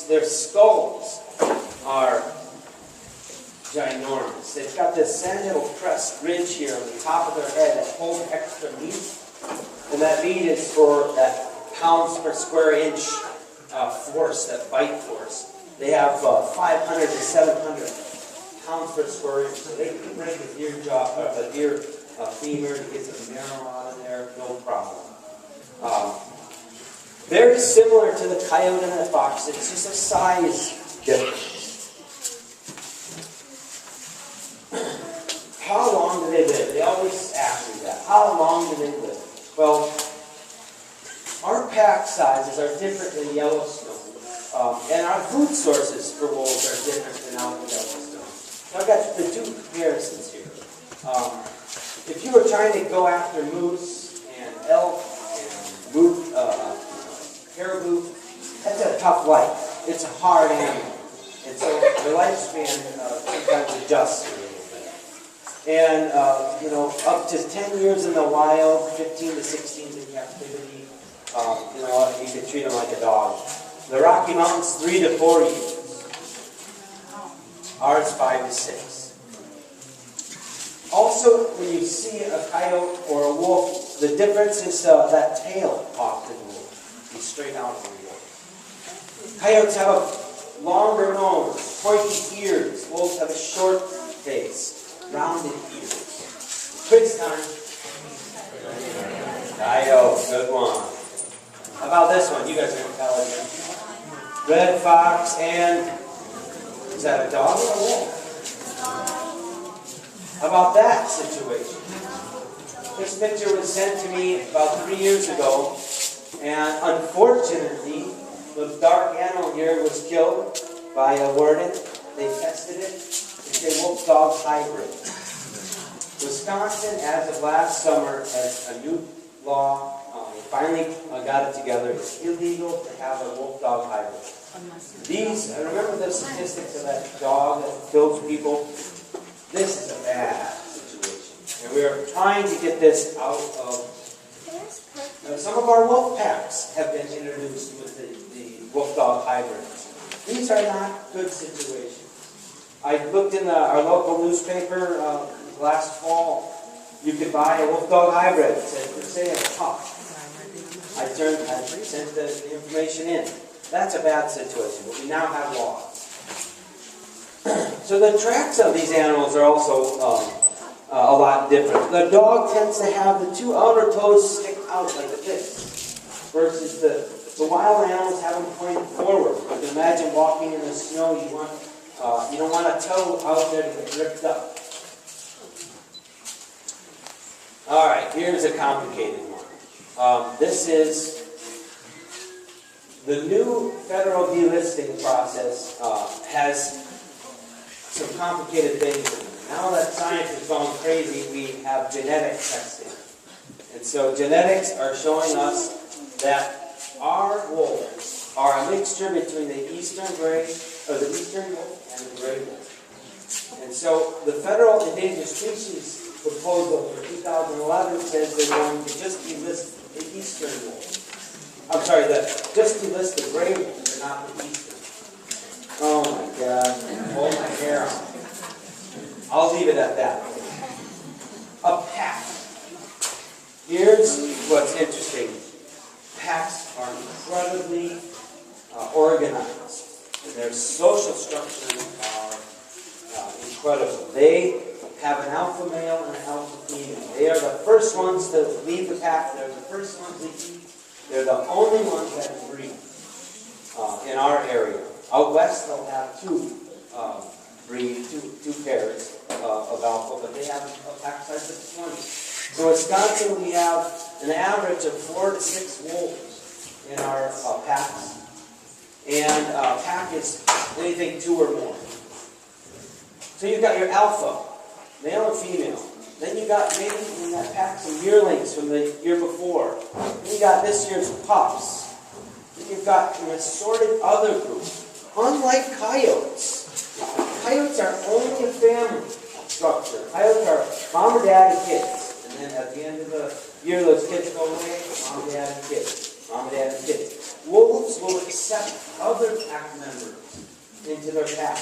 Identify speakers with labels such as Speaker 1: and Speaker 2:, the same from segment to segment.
Speaker 1: their skulls are ginormous. They've got this sandhill crest ridge here on the top of their head that holds extra meat. And that meat is for that pounds per square inch force, that bite force. They have 500 to 700 pounds per square inch. So they can break a deer jaw, a deer femur to get some marrow out of there, no problem. Very similar to the coyote and the fox. It's just a size difference. How long do they live? They always ask me that. How long do they live? Well, our pack sizes are different than Yellowstone. And our food sources for wolves are different than out in Yellowstone. So I've got the two comparisons here. If you were trying to go after moose and elk and caribou, that's a tough life. It's a hard animal. And so the lifespan sometimes adjusts a little bit. And, up to 10 years in the wild, 15 to 16 in captivity, you can treat them like a dog. The Rocky Mountains, 3 to 4 years. Ours, 5 to 6. Also, when you see a coyote or a wolf, the difference is that tail often will be straight out of the wolf. Coyotes have a longer nose, pointy ears. Wolves have a short face, rounded ears. Quiz time. Coyote, good one. How about this one? You guys are intelligent. Red fox and... is that a dog or a wolf? How about that situation? This picture was sent to me about 3 years ago, and unfortunately, the dark animal here was killed by a warden. They tested it. It's a wolf-dog hybrid. Wisconsin, as of last summer, has a new law. They finally got it together. It's illegal to have a wolf-dog hybrid. Remember the statistics of that dog that kills people? This is a bad situation. And we are trying to get this out of... some of our wolf packs have been introduced with the wolf-dog hybrids. These are not good situations. I looked in our local newspaper last fall. You could buy a wolf-dog hybrid. It said, for sale, tough. I sent the information in. That's a bad situation, but we now have laws. So the tracks of these animals are also a lot different. The dog tends to have the two outer toes stick out like this, versus the wild animals have them pointed forward. You can imagine walking in the snow. You don't want a toe out there to get ripped up. All right, here's a complicated one. This is the new federal delisting process has some complicated things in it. Now that science has gone crazy, we have genetic testing. And so genetics are showing us that our wolves are a mixture between the eastern wolf and the gray wolf. And so the federal endangered species proposal for 2011 says they're going to just delist the eastern wolf. I'm sorry, just delist the gray wolf, but not the eastern. Oh my God, hold my hair on. I'll leave it at that. A pack. Here's what's interesting. Packs are incredibly organized. And their social structures are incredible. They have an alpha male and an alpha female. They are the first ones to leave the pack. They're the first ones to eat. They're the only ones that breed in our area. Out west, they'll have two pairs of alpha, but they have a pack size of 20. So in Wisconsin, we have an average of 4 to 6 wolves in our packs. And pack is anything 2 or more. So you've got your alpha, male and female. Then you got maybe in that pack some yearlings from the year before. Then you got this year's pups. Then you've got an assorted other group. Unlike coyotes, coyotes are only a family structure. Coyotes are mom and dad and kids. And then at the end of the year, those kids go away, mom, dad, and kids. Mom, dad, and kids. Wolves will accept other pack members their pack.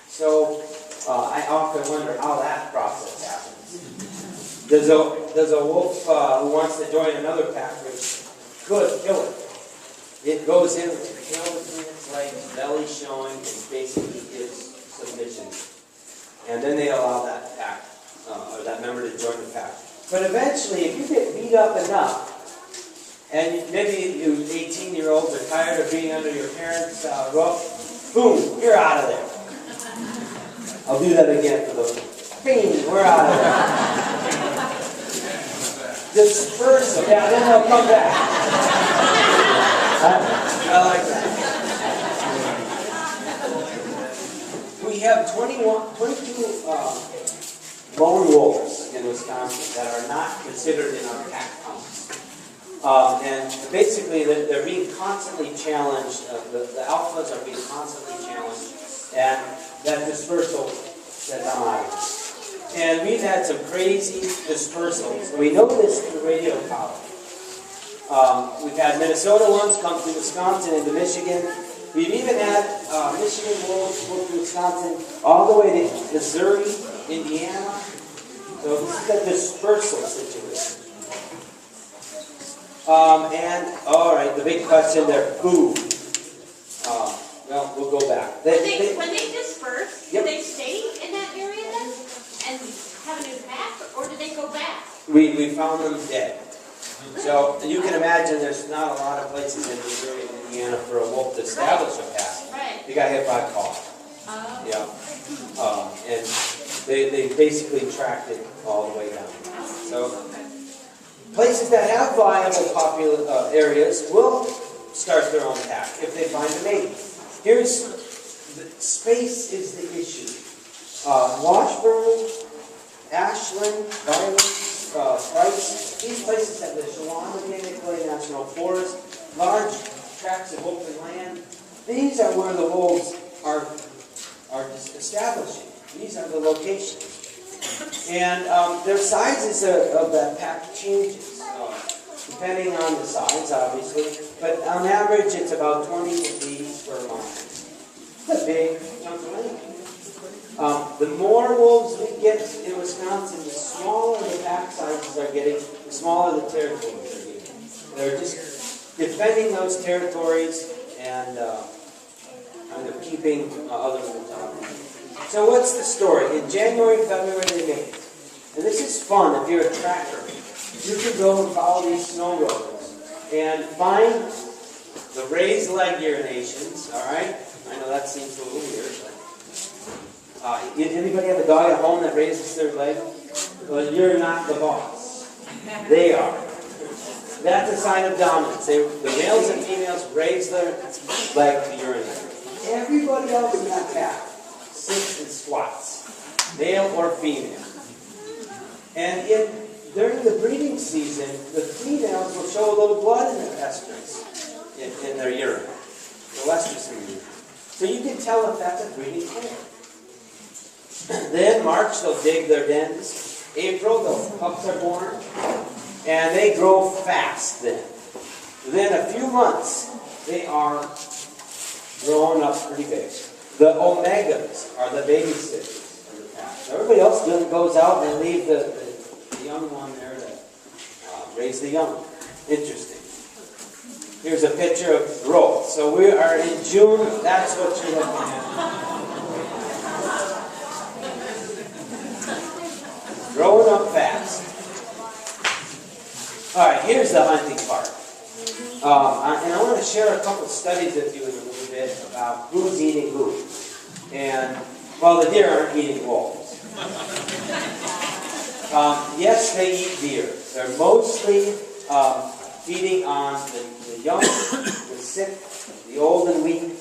Speaker 1: So I often wonder how that process happens. Does a wolf who wants to join another pack, which could kill it, it goes in with the tail between its legs, belly showing, and basically gives submission. And then they allow that pack, or that member to join the pack. But eventually, if you get beat up enough, and maybe you 18-year-olds are tired of being under your parents' roof, boom, you're out of there. I'll do that again for those. Bing, we're out of there. Disperse them. Yeah, then they'll come back. I like that. We have 22 lone wolves in Wisconsin that are not considered in our pack counts. And basically, they're being constantly challenged. The alphas are being constantly challenged. And that dispersal says, I'm out of here. And we've had some crazy dispersals. We know this through radio college. We've had Minnesota ones come to Wisconsin and to Michigan. We've even had Michigan wolves go to Wisconsin all the way to Missouri, Indiana. So this is a dispersal situation. And, all right, the big question there, who? Well, we'll go back.
Speaker 2: When they disperse,
Speaker 1: Yep.
Speaker 2: do they stay in that area then and have a new pack, or do they go back?
Speaker 1: We found them dead. So you can imagine there's not a lot of places in Missouri and Indiana for a wolf to establish a pack.
Speaker 2: Right.
Speaker 1: They got hit by a car. Yeah. And they basically tracked it all the way down. So places that have viable popular areas will start their own pack if they find a mate. Here's space is the issue. Washburn, Ashland, Violence, Price, these places have the Sarona National Forest, large tracts of open land. These are where the wolves are establishing. These are the locations. And their sizes of that pack changes, depending on the size, obviously. But on average, it's about 20 to 80 per mile. It's a big chunk of land. The more wolves we get in Wisconsin, the smaller the pack sizes are getting, the smaller the territories are getting. They're just defending those territories and kind of keeping other wolves out. So what's the story? In January, February, they mate. And this is fun if you're a tracker. You can go and follow these snow rovers and find the raised leg urinations, all right? I know that seems a little weird, but anybody have a dog at home that raises their leg? Well, you're not the boss. They are. That's a sign of dominance. The males and females raise their leg to urinate. Everybody else in that pack sits and squats, male or female. And during the breeding season, the females will show a little blood in their estrus, in their urine, the estrus in the urine. So you can tell if that's a breeding pair. Then March, they'll dig their dens. April, the pups are born, and they grow fast then. Within a few months, they are growing up pretty big. The omegas are the babysitters of the pack. So everybody else goes out and leave the young one there to raise the young. Interesting. Here's a picture of growth. So we are in June. That's what you're looking at. Growing up fast. All right, here's the hunting part. And I want to share a couple studies with you in a little bit about who's eating who. And, well, the deer aren't eating wolves. Yes, they eat deer. They're mostly feeding on the young, the sick, the old and weak,